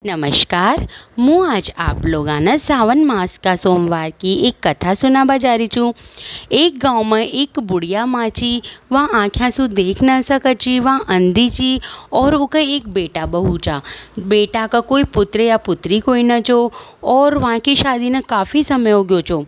नमस्कार। मैं आज आप लोगाना सावन मास का सोमवार की एक कथा सुना बजा रही छूँ। एक गांव में एक बुढ़िया माची वहाँ आँख्या सु देख न सकची, वहाँ अंधी ची और उका एक बेटा बहू चा। बेटा का कोई पुत्र या पुत्री कोई न चो और वहाँ की शादी न काफ़ी समय हो गयो चो।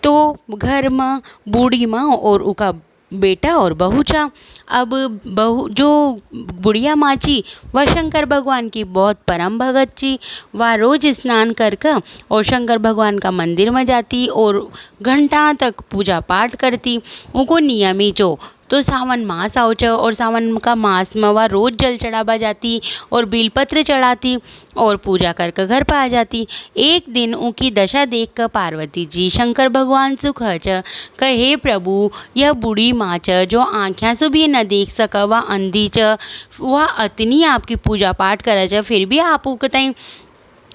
तो घर में बूढ़ी माँ और उका बेटा और बहू चा। अब बहू जो बुढ़िया माची वह शंकर भगवान की बहुत परम भगत थी। वह रोज स्नान कर कर और शंकर भगवान का मंदिर में जाती और घंटा तक पूजा पाठ करती। उनको नियमित हो तो सावन मास आवच और सावन का मास में वह रोज जल चढ़ावा जाती और बेलपत्र चढ़ाती और पूजा कर कर घर पर आ जाती। एक दिन उनकी दशा देख कर पार्वती जी शंकर भगवान से कहे हे प्रभु, यह बूढ़ी माँ च जो आँख्या से भी न देख सक, वह अंधी च, वह अतनी आपकी पूजा पाठ करे च, फिर भी आप उकताई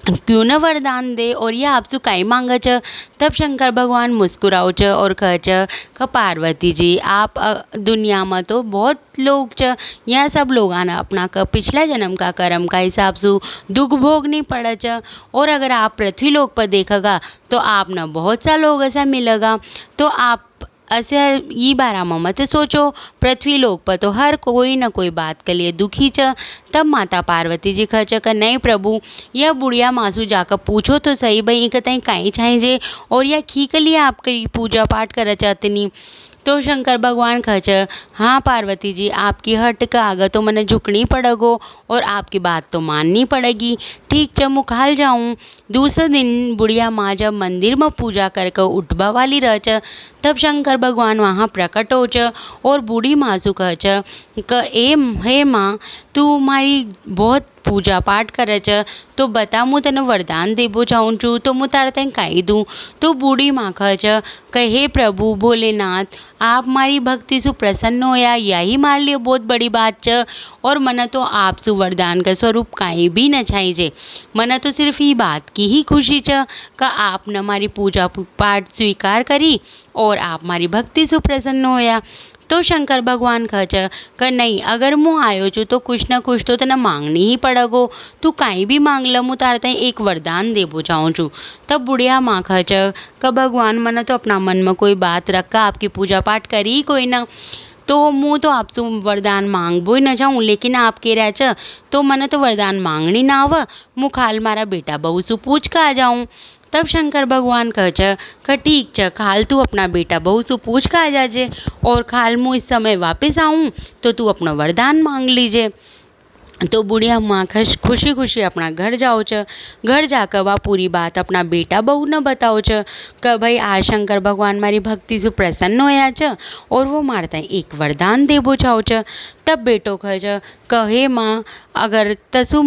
क्यों न वरदान दे और यह आपसे काई मांगे च। तब शंकर भगवान मुस्कुराओ च और कह च कि पार्वती जी आप दुनिया में तो बहुत लोग च, यह सब लोग आना अपना का पिछला जन्म का कर्म का हिसाब से दुख भोगनी पड़ा च। और अगर आप पृथ्वी लोक पर देखेगा तो आप न बहुत सा लोग ऐसा मिलेगा। तो आप ऐसे ये बारे में मत सोचो, पृथ्वी लोक पर तो हर कोई न कोई बात के लिए दुखी च। तब माता पार्वती जी कह कर नहीं प्रभु, यह बुढ़िया मासू जाकर पूछो तो सही भाई इनके तई काई चाहिए और यह खी के लिए आपकी पूजा पाठ कर चाहतनी। तो शंकर भगवान कह हाँ पार्वती जी, आपकी हट का आगे तो मैंने झुकनी पड़ेगो और आपकी बात तो माननी पड़ेगी। ठीक च मुखाल जाऊँ। दूसरे दिन बुढ़िया माँ जब मंदिर में पूजा करके उठवा वाली रह च, तब शंकर भगवान वहाँ प्रकट हो च और बूढ़ी माँ से कह च हे माँ, तू मारी बहुत पूजा पाठ करे च, तो बता मुँ तने वरदान देबो चाहूँ छूँ तो मुँ तारे तई काई दूँ। तो बूढ़ी माँ कह च हे प्रभु भोलेनाथ, आप मारी भक्ति से प्रसन्न होया, यही मार लिए बहुत बड़ी बात च। और मना तो आप सु वरदान का स्वरूप काई भी न चाहिए, मना तो सिर्फ ये बात की ही खुशी च का आप न हमारी पूजा पाठ स्वीकार करी और आप मारी भक्ति से प्रसन्न होया। तो शंकर भगवान कह च नहीं, अगर मुँह आयो छू तो कुछ न कुछ तो तना मांगनी ही पड़ेगो, तू काई भी मांग ल, मुँह तार तई एक वरदान देबो चाहूँ छू। तब बुढ़िया माँ कह च भगवान मना तो अपना मन में कोई बात रखा, आपकी पूजा पाठ करी कोई ना, तो मुँह तो आपसे वरदान मांगबो ही न चाहूँ, लेकिन आप कह रहे छ तो मने तो वरदान मांगनी ना आव, मुँह खाल मारा बेटा बहू से पूछ कर आ जाऊँ। तब शंकर भगवान कह च ठीक च, खाल तू अपना बेटा बहू से पूछ कर आ जाजे और खाल मुँह इस समय वापस आऊँ तो तू अपना वरदान मांग लीजिए। तो बुढ़िया माँ खुशी खुशी अपना घर जाओ च। घर जाकर वह पूरी बात अपना बेटा बहू न बताओ च कि भाई आज शंकर भगवान मारी भक्ति से प्रसन्न होया च और वो मारता एक वरदान देबो चाहो च। तब बेटो कहे माँ, अगर तसु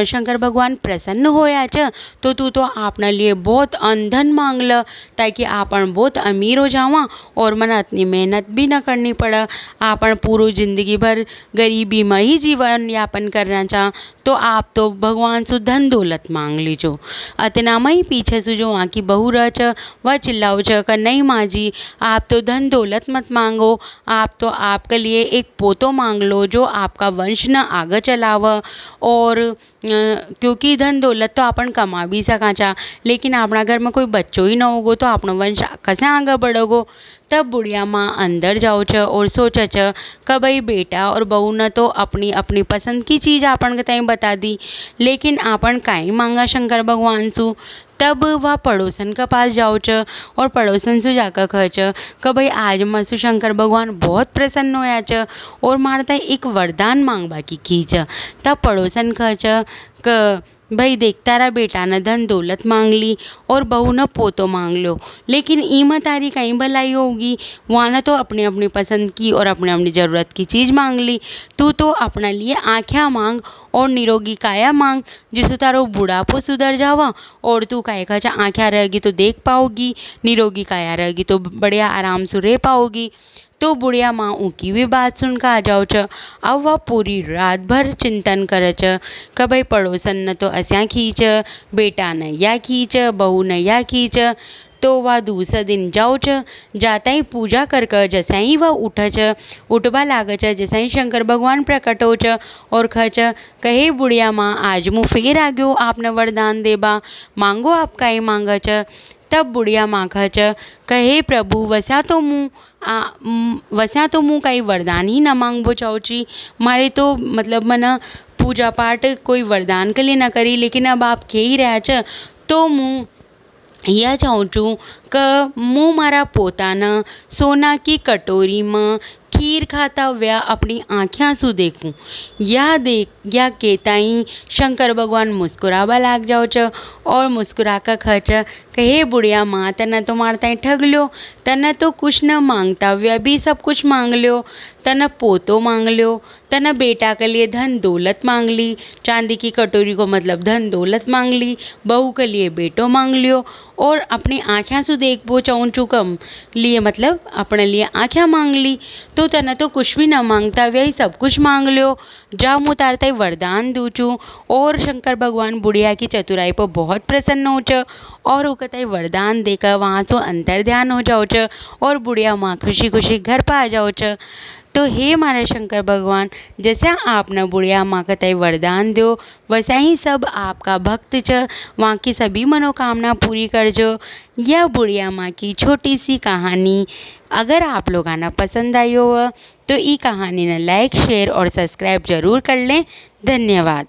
शंकर भगवान प्रसन्न होया च तो तू तो आपने लिए बहुत धन मांग ल, ताकि आपन बहुत अमीर हो जावा और मना इतनी मेहनत भी न करनी पड़ा, आपन पूरी जिंदगी भर गरीबी में ही जीवन यापन करना चाह। तो आप तो भगवान से धन दौलत मांग लीजो। अतना में ही पीछे से जो वहाँ की बहू रह च वह चिल्लाओ च नहीं माँ जी, आप तो धन दौलत मत मांगो, आप तो आपके लिए एक पोतो मांग लो जो आपका वंश न आगे चलाव। और क्योंकि धन दौलत तो अपन कमा भी सका चा, लेकिन अपना घर में कोई बच्चों ही ना होगो तो अपना वंश कैसे आगे बढ़ोगो। तब बुढ़िया माँ अंदर जाओ च और सोच च कि भाई बेटा और बहू ने तो अपनी अपनी पसंद की चीज़ आपन के तई बता दी, लेकिन आपन काई मांगा शंकर भगवान सु। तब वह पड़ोसन के पास जाओ च और पड़ोसन से जाकर कह च कि भाई आज मरसु शंकर भगवान बहुत प्रसन्न होया च और मारता एक वरदान मांगबा की खी च। तब पड़ोसन कह च कि भाई देख तारा बेटा ने धन दौलत मांग ली और बहू ने पोतो मांग लो, लेकिन ईमा तारी कहीं भलाई होगी, वहाँ ने तो अपनी अपनी पसंद की और अपनी अपनी ज़रूरत की चीज़ मांग ली। तू तो अपना लिए आँखें मांग और निरोगी काया मांग, जिससे तारो बुढ़ापो सुधर जावा और तू काहे का आँखें रहेगी तो देख पाओगी, निरोगी काया रहेगी तो बढ़िया आराम से रह पाओगी। तो बुढ़िया माँ उनकी भी बात सुन कर आ जाओ च। अब वह पूरी रात भर चिंतन करे च कि भाई पड़ोसन ने तो ऐसा खींच, बेटा ने या खींच, बहू ने या खींच। तो वह दूसरा दिन जाओ छ, जाता ही पूजा कर जैसा ही वह उठ छ, उठवा लाग छ, जैसा ही शंकर भगवान प्रकट हो छ और खच कहे बुढ़िया माँ आज मु फेर आ गयो आपने वरदान देबा, मांगो आप काई मांग छ। तब बुढ़िया माँ खच कहे प्रभु वस्या तो मु काई वरदान ही न मांगबो चाहूँ छी, मारे तो मतलब मना पूजा पाठ कोई वरदान के लिए न करी, लेकिन अब आप कह ही रहा छ तो मु यह चाहूँ छूँ कि मु मारा पोताना सोना की कटोरी में खीर खाता व्या अपनी आँख्या सु देखूँ। यह कहता ही शंकर भगवान मुस्कुरावा लाग जाओ छ और मुस्कुरा कर खच कहे बुढ़िया माँ तना तो मारता ही ठग लो, तना तो कुछ न मांगता व्या भी सब कुछ मांग लो, तना पोतो मांग लो, तना बेटा के लिए धन दौलत मांग ली, चांदी की कटोरी को मतलब धन दौलत मांग ली, बहू के लिए बेटो मांग लियो और अपनी आँख्या सु देखबो चाहूँ चुकम लिए मतलब अपने लिए आँख्या मांग ली, तो तना तो कुछ भी ना मांगता वही सब कुछ मांग लो, जा मु तारता वरदान दूँ छूँ। और शंकर भगवान बुढ़िया की चतुराई पर बहुत प्रसन्न हो छ और वो कहता वरदान देकर वहाँ से अंतर ध्यान हो जाओ छ और बुढ़िया माँ खुशी खुशी घर पर आ जाओ छ। तो हे मारे शंकर भगवान, जैसा आपने बुढ़िया माँ का तय वरदान दो वैसा ही सब आपका भक्त छ वहाँ की सभी मनोकामना पूरी कर जो। यह बुढ़िया माँ की छोटी सी कहानी अगर आप लोगों ने पसंद आई हो तो ई कहानी ने लाइक शेयर और सब्सक्राइब जरूर कर लें। धन्यवाद।